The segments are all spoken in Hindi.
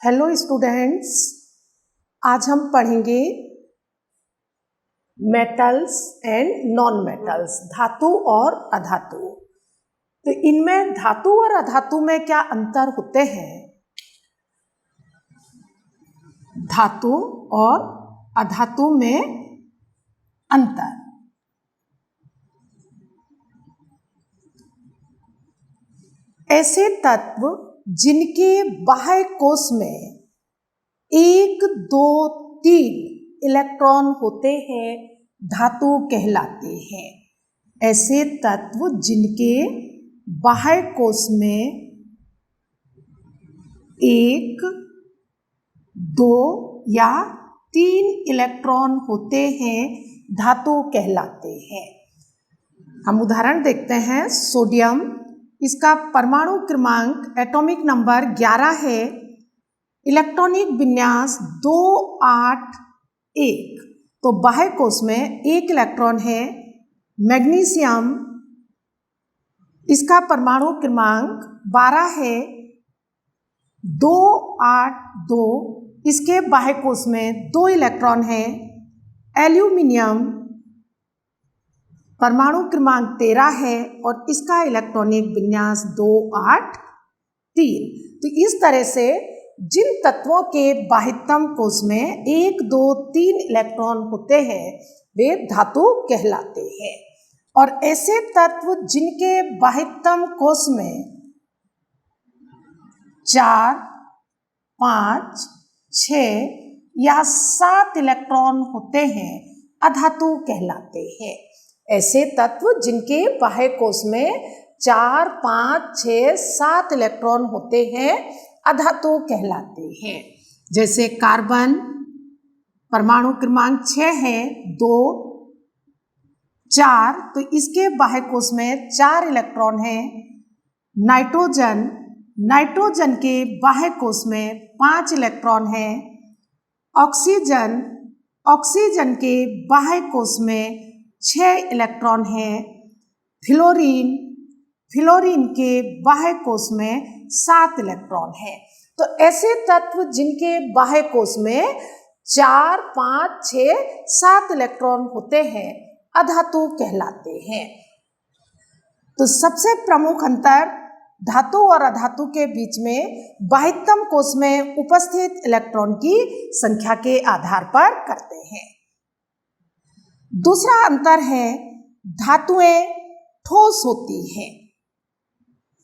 हेलो स्टूडेंट्स, आज हम पढ़ेंगे मेटल्स एंड नॉन मेटल्स, धातु और अधातु। तो इनमें धातु और अधातु में क्या अंतर होते हैं? धातु और अधातु में अंतर। ऐसे तत्व जिनके बाह्य कोश में 1, 2, 3 इलेक्ट्रॉन होते हैं धातु कहलाते हैं। ऐसे तत्व जिनके बाह्य कोश में 1, 2 या 3 इलेक्ट्रॉन होते हैं धातु कहलाते हैं। हम उदाहरण देखते हैं। सोडियम, इसका परमाणु क्रमांक एटॉमिक नंबर 11 है, इलेक्ट्रॉनिक विन्यास 2, 8, 1, तो बाह्य कोश में 1 इलेक्ट्रॉन है। मैग्नीशियम, इसका परमाणु क्रमांक 12 है, 2, 8, 2, इसके बाह्य कोश में 2 इलेक्ट्रॉन है। एल्यूमिनियम, परमाणु क्रमांक 13 है और इसका इलेक्ट्रॉनिक विन्यास 2, 8, 3। तो इस तरह से जिन तत्वों के बाह्यतम कोश में 1, 2, 3 इलेक्ट्रॉन होते हैं वे धातु कहलाते हैं। और ऐसे तत्व जिनके बाह्यतम कोश में 4, 5, 6 या 7 इलेक्ट्रॉन होते हैं अधातु कहलाते हैं। ऐसे तत्व जिनके बाह्य कोश में 4, 5, 6, 7 इलेक्ट्रॉन होते हैं अधातु कहलाते हैं। जैसे कार्बन, परमाणु क्रमांक 6 है, 2, 4, तो इसके बाह्य कोश में 4 इलेक्ट्रॉन है। नाइट्रोजन, नाइट्रोजन के बाह्य कोश में 5 इलेक्ट्रॉन है। ऑक्सीजन, ऑक्सीजन के बाह्य कोश में 6 इलेक्ट्रॉन है। फ्लोरीन, फ्लोरीन के बाह्य कोश में 7 इलेक्ट्रॉन है। तो ऐसे तत्व जिनके बाह्य कोश में 4, 5, 6, 7 इलेक्ट्रॉन होते हैं अधातु कहलाते हैं। तो सबसे प्रमुख अंतर धातु और अधातु के बीच में बाह्यतम कोश में उपस्थित इलेक्ट्रॉन की संख्या के आधार पर करते हैं। दूसरा अंतर है धातुएं ठोस होती हैं।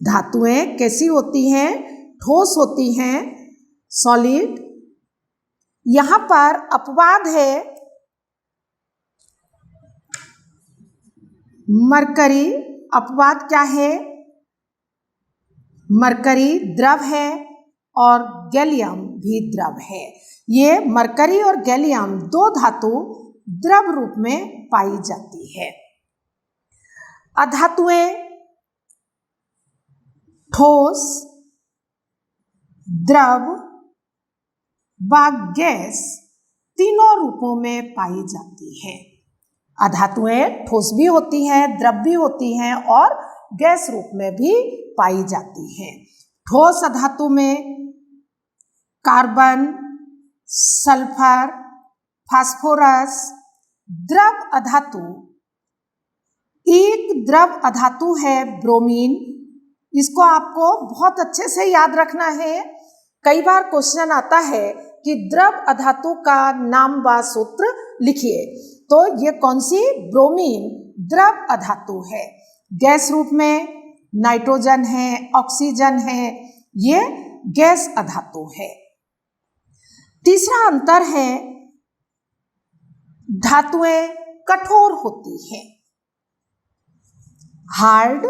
धातुएं कैसी होती हैं? ठोस होती हैं, सॉलिड। यहां पर अपवाद है मरकरी। अपवाद क्या है? मरकरी द्रव है और गैलियम भी द्रव है। ये मरकरी और गैलियम 2 धातु द्रव रूप में पाई जाती है। अधातुएं ठोस, द्रव व गैस तीनों रूपों में पाई जाती है। अधातुएं ठोस भी होती हैं, द्रव भी होती हैं और गैस रूप में भी पाई जाती हैं। ठोस अधातु में कार्बन, सल्फर, फास्फोरस। द्रव अधातु, एक द्रव अधातु है ब्रोमीन। इसको आपको बहुत अच्छे से याद रखना है। कई बार क्वेश्चन आता है कि द्रव अधातु का नाम व सूत्र लिखिए, तो ये कौन सी? ब्रोमीन द्रव अधातु है। गैस रूप में नाइट्रोजन है, ऑक्सीजन है, ये गैस अधातु है। तीसरा अंतर है धातुएं कठोर होती हैं। हार्ड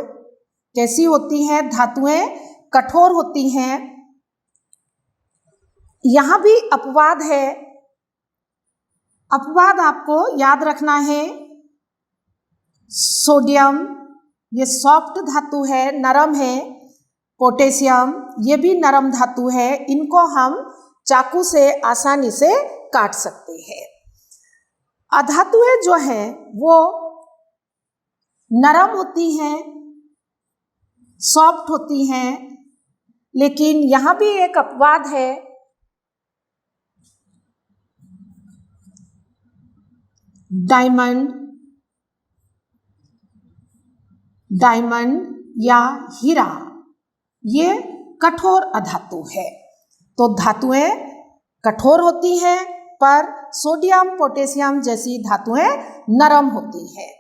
कैसी होती हैं? धातुएं कठोर होती हैं। यहां भी अपवाद है। अपवाद आपको याद रखना है। सोडियम, ये सॉफ्ट धातु है, नरम है। पोटेशियम, ये भी नरम धातु है। इनको हम चाकू से आसानी से काट सकते हैं। अधातुएं जो हैं वो नरम होती हैं, सॉफ्ट होती हैं, लेकिन यहाँ भी एक अपवाद है। डायमंड, डायमंड या हीरा, ये कठोर अधातु है। तो धातुएं कठोर होती हैं, पर सोडियम पोटेशियम जैसी धातुएं नरम होती हैं।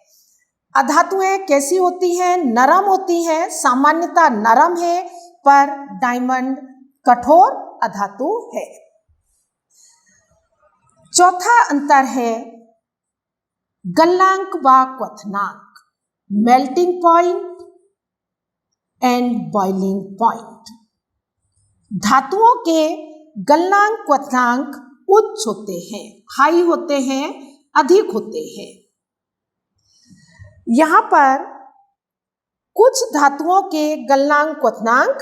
अधातुएं कैसी होती हैं? नरम होती हैं, सामान्यतः नरम है, पर डायमंड कठोर अधातु है। चौथा अंतर है गलनांक व क्वथनांक, melting point and boiling point. धातुओं के गलनांक क्वथनांक उच्च होते हैं, हाई होते हैं, अधिक होते हैं। यहाँ पर कुछ धातुओं के गलनांक क्वथनांक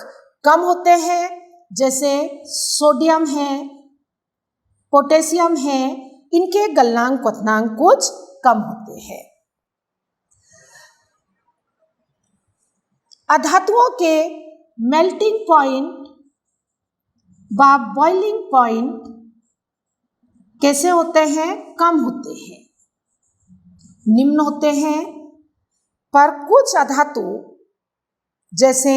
कम होते हैं, जैसे सोडियम है, पोटेशियम है, इनके गलनांक क्वथनांक कुछ कम होते हैं। अधातुओं के मेल्टिंग पॉइंट व बॉइलिंग पॉइंट कैसे होते हैं? कम होते हैं, निम्न होते हैं। पर कुछ अधातु जैसे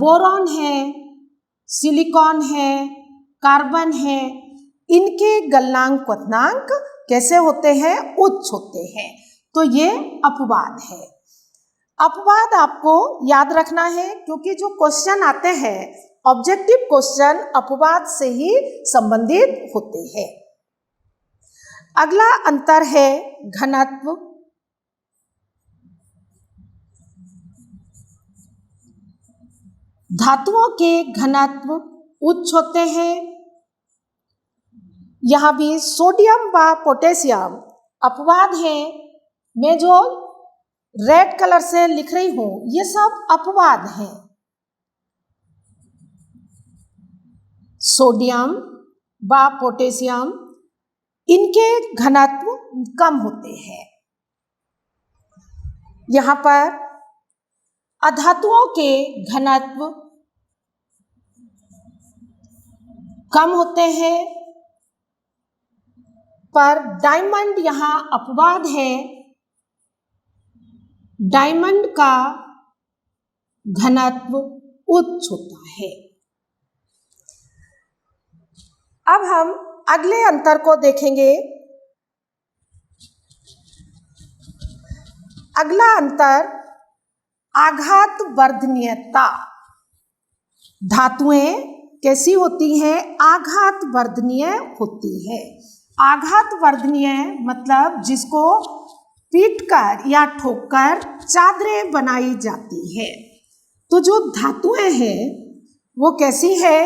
बोरॉन है, सिलिकॉन है, कार्बन है, इनके गलनांक क्वथनांक कैसे होते हैं? उच्च होते हैं। तो ये अपवाद है। अपवाद आपको याद रखना है, क्योंकि जो क्वेश्चन आते हैं ऑब्जेक्टिव क्वेश्चन अपवाद से ही संबंधित होते हैं। अगला अंतर है घनत्व। धातुओं के घनत्व उच्च होते हैं। यहाँ भी सोडियम व पोटेशियम अपवाद है। मैं जो रेड कलर से लिख रही हूं ये सब अपवाद हैं। सोडियम व पोटेशियम इनके घनत्व कम होते हैं। यहाँ पर अधातुओं के घनत्व कम होते हैं, पर डायमंड यहाँ अपवाद है। डायमंड का घनत्व उच्च होता है। अब हम अगले अंतर को देखेंगे। अगला अंतर आघात वर्धनीयता। धातुएं कैसी होती हैं? आघात वर्धनीय होती है। आघात वर्धनीय मतलब जिसको पीटकर या ठोककर चादरें बनाई जाती है। तो जो धातुएं हैं वो कैसी है?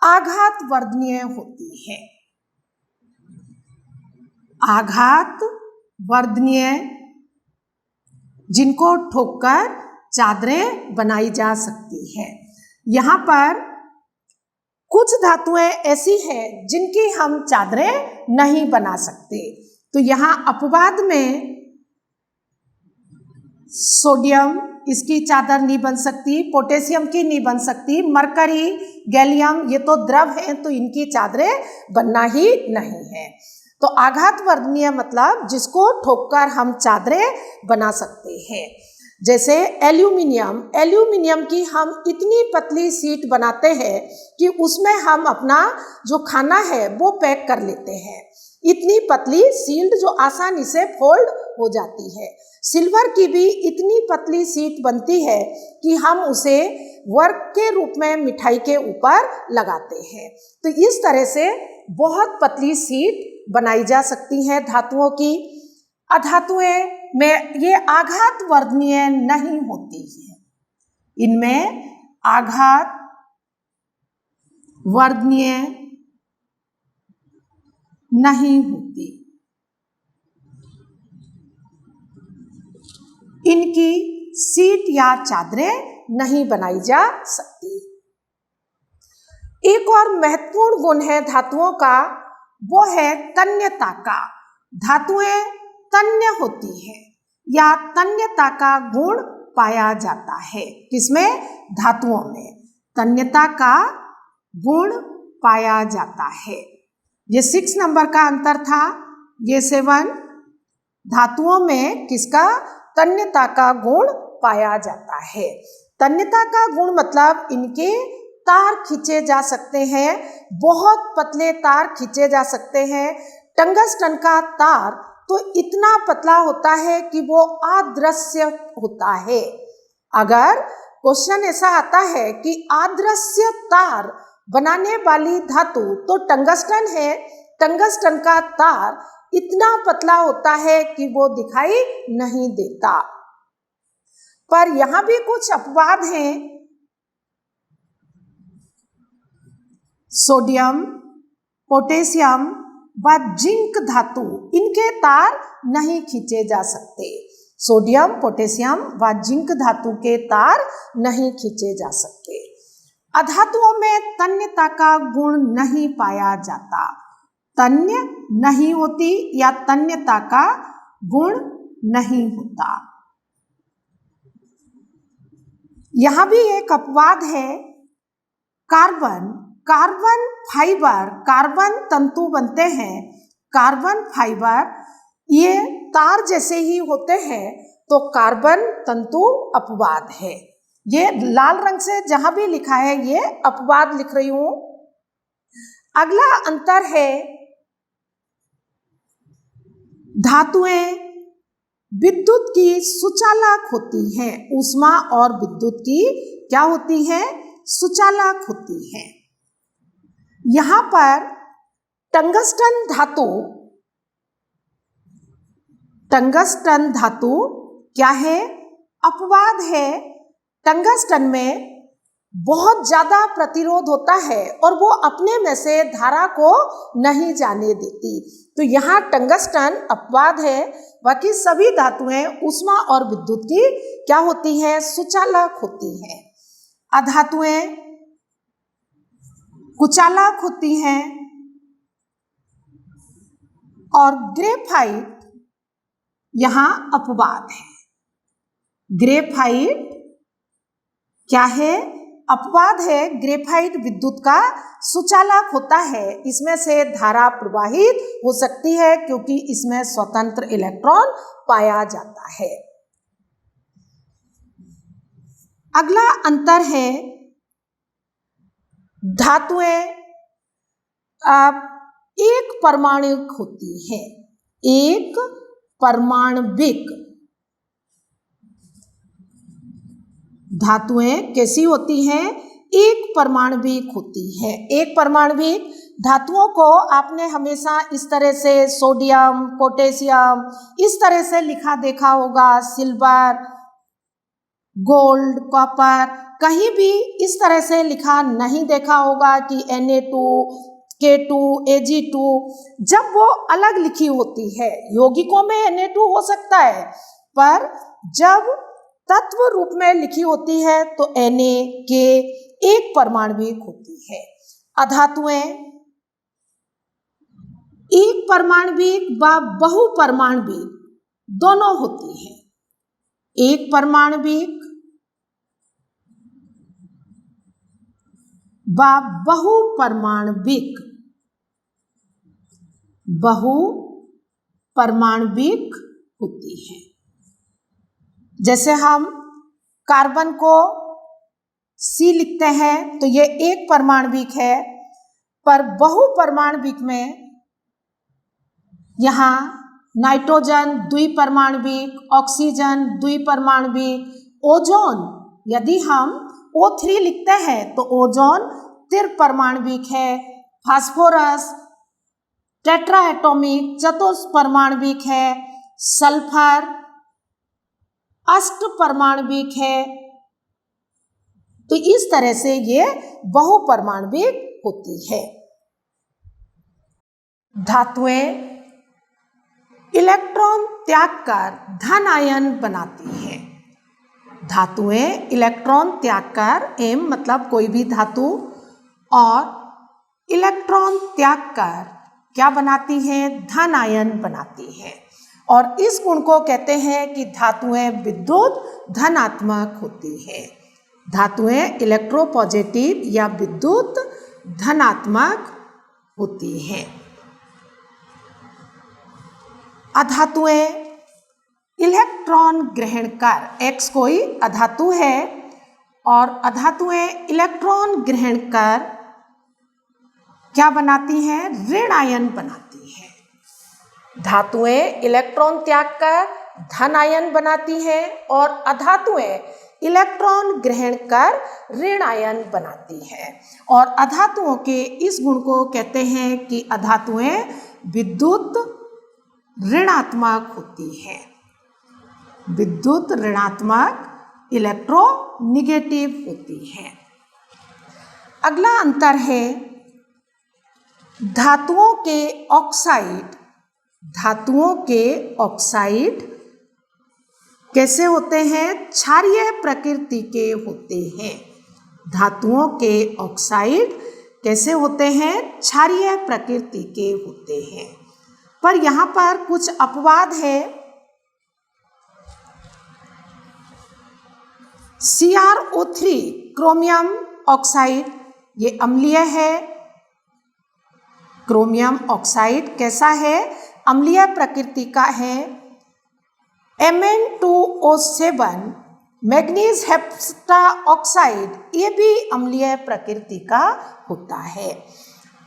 आघात वर्धनीय होती है। आघात वर्धनीय जिनको ठोककर चादरें बनाई जा सकती है। यहाँ पर कुछ धातुएं ऐसी हैं जिनकी हम चादरें नहीं बना सकते। तो यहाँ अपवाद में सोडियम इसकी चादर नहीं बन सकती, पोटेशियम की नहीं बन सकती, मरकरी, गैलियम ये तो द्रव हैं, तो इनकी चादरें बनना ही नहीं है। तो आघात वर्धनीय मतलब जिसको ठोककर हम चादरें बना सकते हैं। जैसे एल्यूमिनियम, एल्यूमिनियम की हम इतनी पतली शीट बनाते हैं कि उसमें हम अपना जो खाना है वो पैक कर लेते हैं। इतनी पतली शील्ड जो आसानी से फोल्ड हो जाती है। सिल्वर की भी इतनी पतली शीट बनती है कि हम उसे वर्क के रूप में मिठाई के ऊपर लगाते हैं। तो इस तरह से बहुत पतली शीट बनाई जा सकती हैं धातुओं की। अधातुएं में ये आघात वर्धनीय नहीं होती है। इनमें आघात वर्धनीय नहीं होती। इनकी सीट या चादरें नहीं बनाई जा सकती। एक और महत्वपूर्ण गुण है धातुओं का, वो है तन्यता का। धातुएं तन्य होती है या तन्यता का गुण पाया जाता है। किसमें? धातुओं में तन्यता का गुण पाया जाता है। ये 6 नंबर का अंतर था। ये 7 धातुओं में किसका तन्यता का गुण पाया जाता है। तन्यता का गुण मतलब इनके तार खींचे जा सकते हैं, बहुत पतले तार खींचे जा सकते हैं। टंगस्टन का तार तो इतना पतला होता है कि वो अदृश्य होता है। अगर क्वेश्चन ऐसा आता है कि अदृश्य तार बनाने वाली धातु तो टंगस्टन है, टंगस्टन का तार इतना पतला होता है कि वो दिखाई नहीं देता। पर यहाँ भी कुछ अपवाद हैं। सोडियम, पोटेशियम व जिंक धातु, इनके तार नहीं खींचे जा सकते। सोडियम, पोटेशियम व जिंक धातु के तार नहीं खींचे जा सकते। अधातुओं में तन्यता का गुण नहीं पाया जाता। तन्य नहीं होती या तन्यता का गुण नहीं होता। यहां भी एक अपवाद है। कार्बन, कार्बन फाइबर, कार्बन तंतु बनते हैं। कार्बन फाइबर ये तार जैसे ही होते हैं, तो कार्बन तंतु अपवाद है। ये लाल रंग से जहां भी लिखा है ये अपवाद लिख रही हूं। अगला अंतर है धातुएं विद्युत की सुचालक होती हैं। ऊष्मा और विद्युत की क्या होती है? सुचालक होती है। यहां पर टंगस्टन धातु, टंगस्टन धातु क्या है? अपवाद है। टंगस्टन में बहुत ज्यादा प्रतिरोध होता है और वो अपने में से धारा को नहीं जाने देती, तो यहाँ टंगस्टन अपवाद है। बाकी सभी धातुएं ऊष्मा और विद्युत की क्या होती हैं? सुचालक होती हैं। अधातुएं कुचालक होती हैं। और ग्रेफाइट यहाँ अपवाद है। ग्रेफाइट क्या है? अपवाद है। ग्रेफाइट विद्युत का सुचालक होता है। इसमें से धारा प्रवाहित हो सकती है क्योंकि इसमें स्वतंत्र इलेक्ट्रॉन पाया जाता है। अगला अंतर है धातुएं एक परमाणुक होती है। एक परमाणविक धातुएं कैसी होती हैं? एक परमाणविक होती है। एक परमाणविक धातुओं को आपने हमेशा इस तरह से सोडियम, पोटेशियम इस तरह से लिखा देखा होगा। सिल्वर, गोल्ड, कॉपर, कहीं भी इस तरह से लिखा नहीं देखा होगा कि Na2, K2, Ag2। जब वो अलग लिखी होती है, यौगिकों में Na2 हो सकता है, पर जब तत्व रूप में लिखी होती है तो Na, K एक परमाणविक होती है। अधातुएं एक परमाणविक व बहुपरमाणविक दोनों होती हैं। एक परमाणविक व बहुपरमाणविक, बहुपरमाणविक होती है। जैसे हम कार्बन को C लिखते हैं तो ये एक परमाणविक है, पर बहुपरमाणविक में यहाँ नाइट्रोजन द्विपरमाणविक, ऑक्सीजन द्विपरमाणविक, ओजोन यदि हम O3 लिखते हैं तो ओजोन त्रिपरमाणविक है। फास्फोरस टेट्राएटॉमिक चतुष्परमाणविक है। सल्फर अष्टपरमाणविक है। तो इस तरह से ये बहुपरमाणविक होती है। धातुएं इलेक्ट्रॉन त्याग कर धन आयन बनाती है। धातुएं इलेक्ट्रॉन त्याग कर, M मतलब कोई भी धातु, और इलेक्ट्रॉन त्याग कर क्या बनाती है? धन आयन बनाती है। और इस गुण को कहते हैं कि धातुएं विद्युत धनात्मक होती है। धातुएं इलेक्ट्रोपॉजिटिव या विद्युत धनात्मक होती हैं। अधातुएं इलेक्ट्रॉन ग्रहण कर, X कोई अधातु है और अधातुएं इलेक्ट्रॉन ग्रहण कर क्या बनाती हैं? ऋण आयन बनाती हैं। धातुएं इलेक्ट्रॉन त्याग कर धन आयन बनाती हैं और अधातुएं इलेक्ट्रॉन ग्रहण कर ऋण आयन बनाती हैं। और अधातुओं के इस गुण को कहते हैं कि अधातुएं विद्युत ऋणात्मक होती हैं। विद्युत ऋणात्मक इलेक्ट्रोनिगेटिव होती हैं। अगला अंतर है धातुओं के ऑक्साइड। धातुओं के ऑक्साइड कैसे होते हैं? क्षारीय प्रकृति के होते हैं। धातुओं के ऑक्साइड कैसे होते हैं? क्षारीय प्रकृति के होते हैं। पर यहाँ पर कुछ अपवाद है। CrO3 क्रोमियम ऑक्साइड ये अम्लीय है। क्रोमियम ऑक्साइड कैसा है? अम्लीय प्रकृति का है। Mn2O7 मैग्नीज हेप्टा ऑक्साइड ये भी अम्लीय प्रकृति का होता है।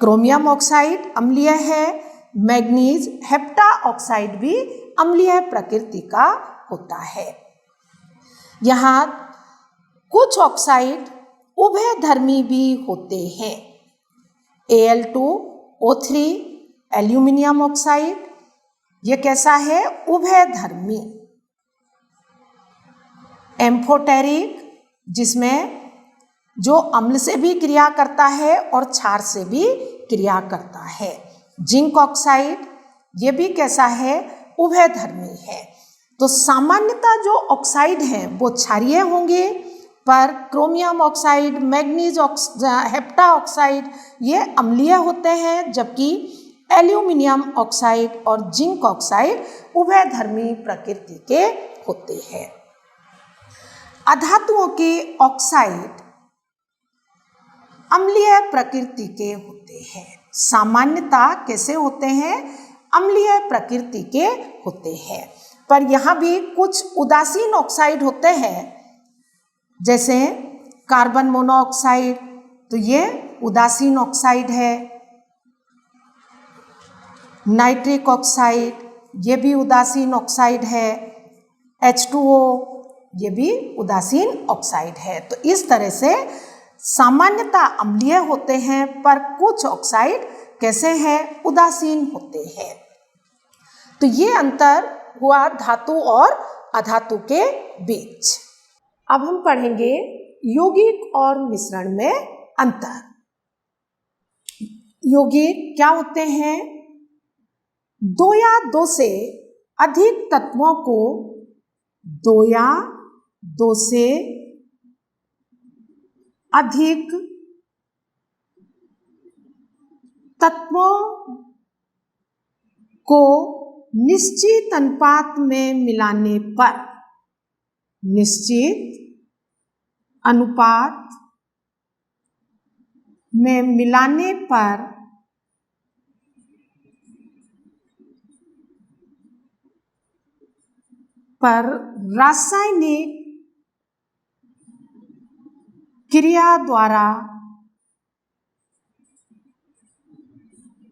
क्रोमियम ऑक्साइड अम्लीय है, मैग्नीज हेप्टा ऑक्साइड भी अम्लीय प्रकृति का होता है। यहाँ कुछ ऑक्साइड उभयधर्मी भी होते हैं। Al2O3 एल्यूमिनियम ऑक्साइड ये कैसा है? उभयधर्मी। एम्फोटेरिक जिसमें जो अम्ल से भी क्रिया करता है और क्षार से भी क्रिया करता है। जिंक ऑक्साइड ये भी कैसा है? उभयधर्मी है। तो सामान्यतः जो ऑक्साइड हैं वो क्षारीय होंगे, पर chromium oxide, manganese hepta oxide ये अम्लीय होते हैं, जबकि एल्यूमिनियम ऑक्साइड और जिंक ऑक्साइड उभयधर्मी प्रकृति के होते हैं। अधातुओं के ऑक्साइड अम्लीय प्रकृति के होते हैं। सामान्यतः कैसे होते हैं? अम्लीय प्रकृति के होते हैं। पर यहाँ भी कुछ उदासीन ऑक्साइड होते हैं, जैसे कार्बन मोनोऑक्साइड, तो ये उदासीन ऑक्साइड है। नाइट्रिक ऑक्साइड ये भी उदासीन ऑक्साइड है। H2O ये भी उदासीन ऑक्साइड है। तो इस तरह से सामान्यतः अम्लीय होते हैं, पर कुछ ऑक्साइड कैसे हैं? उदासीन होते हैं। तो ये अंतर हुआ धातु और अधातु के बीच। अब हम पढ़ेंगे यौगिक और मिश्रण में अंतर। यौगिक क्या होते हैं? दो या दो से अधिक तत्वों को, दो या दो से अधिक तत्वों को निश्चित अनुपात में मिलाने पर, निश्चित अनुपात में मिलाने पर रासायनिक क्रिया द्वारा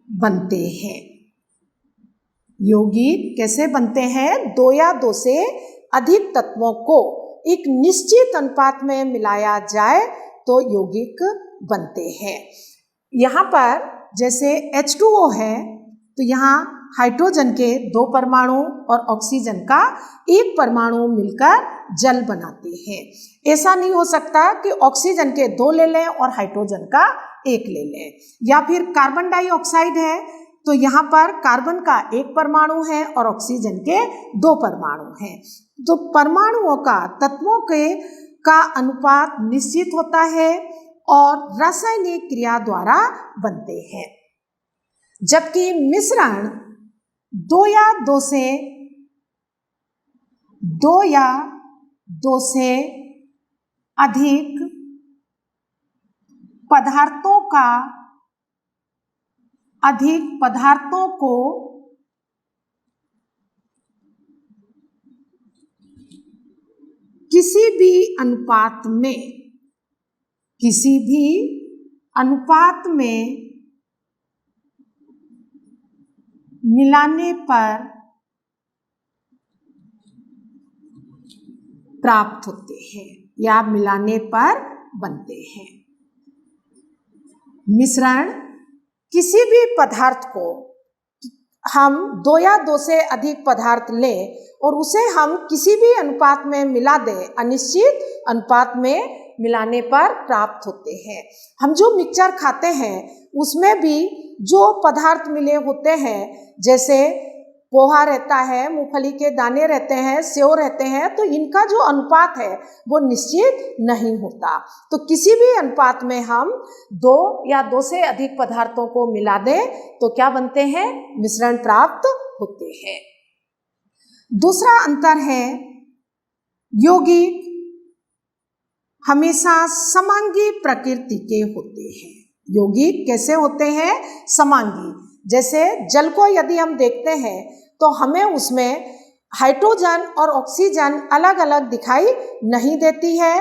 बनते हैं। यौगिक कैसे बनते हैं? दो या दो से अधिक तत्वों को एक निश्चित अनुपात में मिलाया जाए तो यौगिक बनते हैं। यहाँ पर जैसे H2O है, तो यहाँ हाइड्रोजन के 2 परमाणु और ऑक्सीजन का 1 परमाणु मिलकर जल बनाते हैं। ऐसा नहीं हो सकता कि ऑक्सीजन के 2 ले लें और हाइड्रोजन का 1 ले लें। या फिर कार्बन डाइऑक्साइड है, तो यहाँ पर कार्बन का 1 परमाणु है और ऑक्सीजन के 2 परमाणु हैं। तो परमाणुओं का, तत्वों के का अनुपात निश्चित होता है और रासायनिक क्रिया द्वारा बनते हैं। जबकि मिश्रण दो या दो से अधिक पदार्थों को किसी भी अनुपात में, किसी भी अनुपात में मिलाने पर प्राप्त होते हैं या मिलाने पर बनते हैं। मिश्रण किसी भी पदार्थ को हम दो या दो से अधिक पदार्थ लें और उसे हम किसी भी अनुपात में मिला दें, अनिश्चित अनुपात में मिलाने पर प्राप्त होते हैं। हम जो मिक्सचर खाते हैं उसमें भी जो पदार्थ मिले होते हैं, जैसे पोहा रहता है, मूंगफली के दाने रहते हैं, सेव रहते हैं, तो इनका जो अनुपात है वो निश्चित नहीं होता। तो किसी भी अनुपात में हम दो या दो से अधिक पदार्थों को मिला दें तो क्या बनते हैं? मिश्रण प्राप्त होते हैं। दूसरा अंतर है यौगिक हमेशा समांगी प्रकृति के होते हैं। यौगिक कैसे होते हैं? समांगी। जैसे जल को यदि हम देखते हैं तो हमें उसमें हाइड्रोजन और ऑक्सीजन अलग अलग दिखाई नहीं देती है,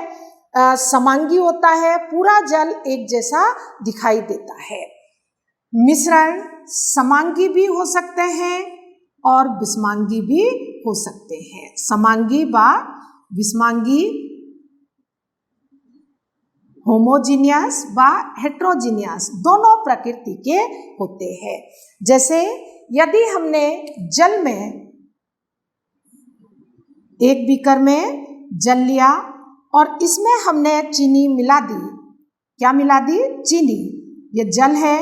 समांगी होता है, पूरा जल एक जैसा दिखाई देता है। मिश्रण समांगी भी हो सकते हैं और विषमांगी भी हो सकते हैं। समांगी व विषमांगी, होमोजीनियस व हेट्रोजीनियस दोनों प्रकृति के होते हैं। जैसे यदि हमने जल में, एक बीकर में जल लिया और इसमें हमने चीनी मिला दी, क्या मिला दी? चीनी। ये जल है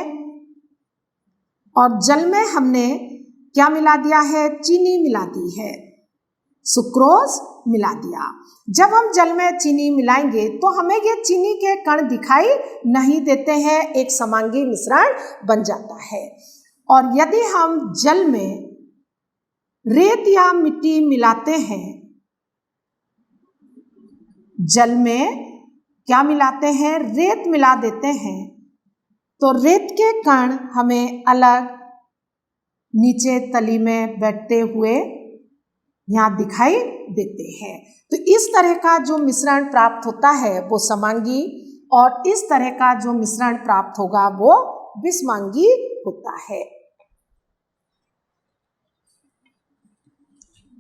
और जल में हमने क्या मिला दिया है? चीनी मिला दी है, सुक्रोज मिला दिया। जब हम जल में चीनी मिलाएंगे तो हमें ये चीनी के कण दिखाई नहीं देते हैं, एक समांगी मिश्रण बन जाता है। और यदि हम जल में रेत या मिट्टी मिलाते हैं, जल में क्या मिलाते हैं? रेत मिला देते हैं, तो रेत के कण हमें अलग नीचे तली में बैठते हुए यहाँ दिखाई देते हैं। तो इस तरह का जो मिश्रण प्राप्त होता है वो समांगी, और इस तरह का जो मिश्रण प्राप्त होगा वो विषमांगी होता है।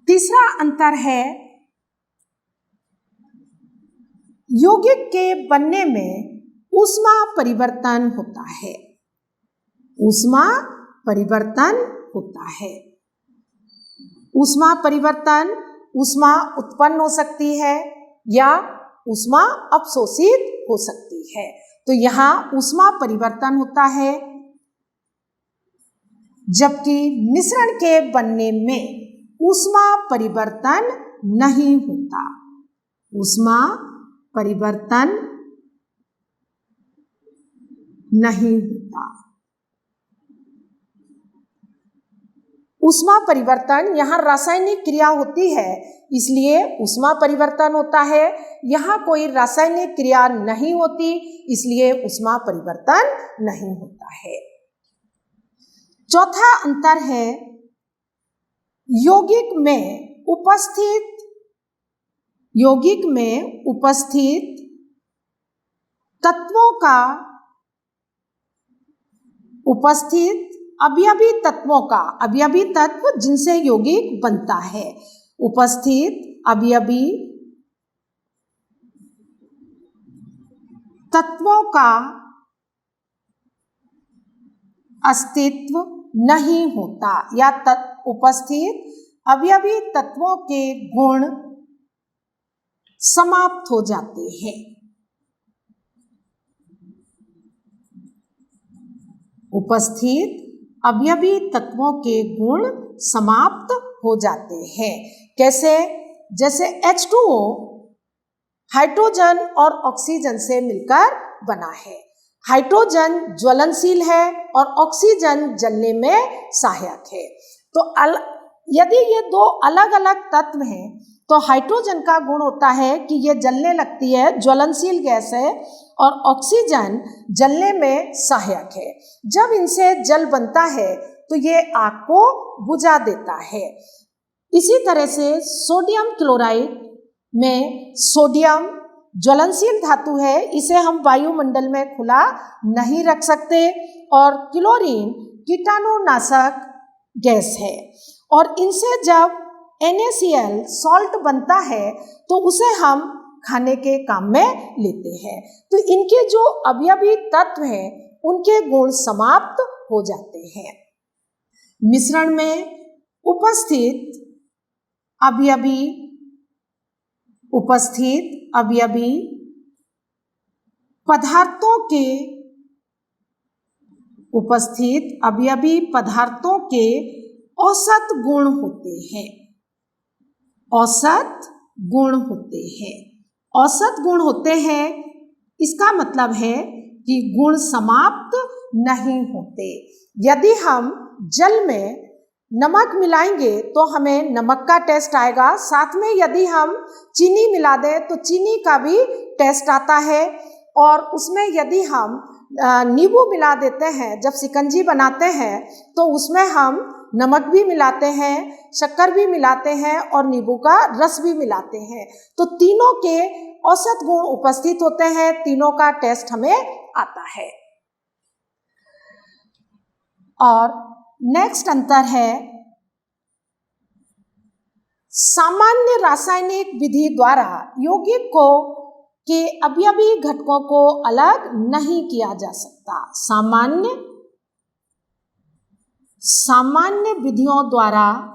तीसरा अंतर है यौगिक के बनने में ऊष्मा परिवर्तन होता है। ऊष्मा परिवर्तन होता है। ऊष्मा परिवर्तन, ऊष्मा उत्पन्न हो सकती है या ऊष्मा अवशोषित हो सकती है। तो यहाँ ऊष्मा परिवर्तन होता है, जबकि मिश्रण के बनने में ऊष्मा परिवर्तन नहीं होता। ऊष्मा परिवर्तन नहीं होता। ऊष्मा परिवर्तन यहाँ रासायनिक क्रिया होती है, इसलिए ऊष्मा परिवर्तन होता है। यहाँ कोई रासायनिक क्रिया नहीं होती, इसलिए ऊष्मा परिवर्तन नहीं होता है। चौथा अंतर है यौगिक में उपस्थित तत्वों का, अवयवी तत्वों का, अवयवी तत्व जिनसे यौगिक बनता है, उपस्थित अवयवी तत्वों का अस्तित्व नहीं होता, या उपस्थित अवयवी तत्वों के गुण समाप्त हो जाते हैं। उपस्थित अवयवी तत्वों के गुण समाप्त हो जाते हैं। कैसे? जैसे H2O हाइड्रोजन और ऑक्सीजन से मिलकर बना है। हाइड्रोजन ज्वलनशील है और ऑक्सीजन जलने में सहायक है। तो यदि ये दो अलग अलग तत्व हैं तो हाइड्रोजन का गुण होता है कि ये जलने लगती है, ज्वलनशील गैस है, और ऑक्सीजन जलने में सहायक है। जब इनसे जल बनता है तो ये आग को बुझा देता है। इसी तरह से सोडियम क्लोराइड में सोडियम ज्वलनशील धातु है, इसे हम वायुमंडल में खुला नहीं रख सकते, और क्लोरीन कीटाणुनाशक गैस है, और इनसे जब NaCl सॉल्ट बनता है तो उसे हम खाने के काम में लेते हैं। तो इनके जो अवयवी तत्व हैं उनके गुण समाप्त हो जाते हैं। मिश्रण में उपस्थित अवयवी पदार्थों के औसत गुण होते हैं। औसत गुण होते हैं, इसका मतलब है कि गुण समाप्त नहीं होते। यदि हम जल में नमक मिलाएंगे तो हमें नमक का टेस्ट आएगा, साथ में यदि हम चीनी मिला दें तो चीनी का भी टेस्ट आता है, और उसमें यदि हम नींबू मिला देते हैं, जब शिकंजी बनाते हैं तो उसमें हम नमक भी मिलाते हैं, शक्कर भी मिलाते हैं और नींबू का रस भी मिलाते हैं, तो तीनों के औसत गुण उपस्थित होते हैं, तीनों का टेस्ट हमें आता है। और नेक्स्ट अंतर है सामान्य रासायनिक विधि द्वारा यौगिक के अवयवी घटकों को अलग नहीं किया जा सकता। सामान्य विधियों द्वारा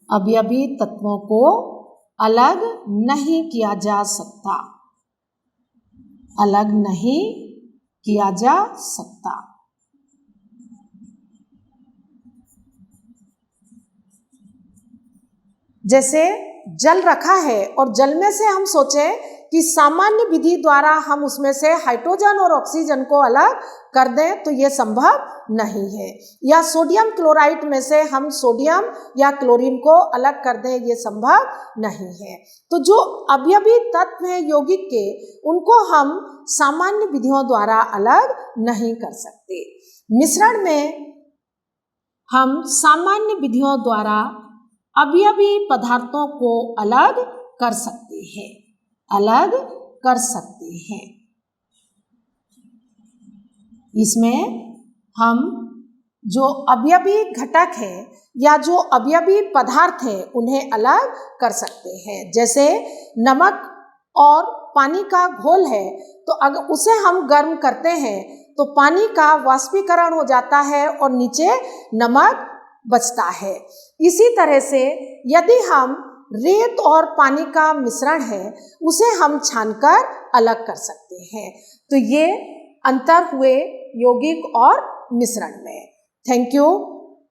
अवयवी तत्वों को अलग नहीं किया जा सकता। जैसे जल रखा है और जल में से हम सोचें कि सामान्य विधि द्वारा हम उसमें से हाइड्रोजन और ऑक्सीजन को अलग कर दें, तो ये संभव नहीं है। या सोडियम क्लोराइड में से हम सोडियम या क्लोरीन को अलग कर दें, ये संभव नहीं है। तो जो अवयवी तत्व हैं यौगिक के, उनको हम सामान्य विधियों द्वारा अलग नहीं कर सकते। मिश्रण में हम सामान्य विधियों द्वारा अवयवी पदार्थों को अलग कर सकते हैं। इसमें हम जो अवयवी घटक है या जो अवयवी पदार्थ है उन्हें अलग कर सकते हैं। जैसे नमक और पानी का घोल है, तो अगर उसे हम गर्म करते हैं तो पानी का वाष्पीकरण हो जाता है और नीचे नमक बचता है। इसी तरह से यदि हम रेत और पानी का मिश्रण है, उसे हम छानकर अलग कर सकते हैं। तो ये अंतर हुए यौगिक और मिश्रण में। Thank you.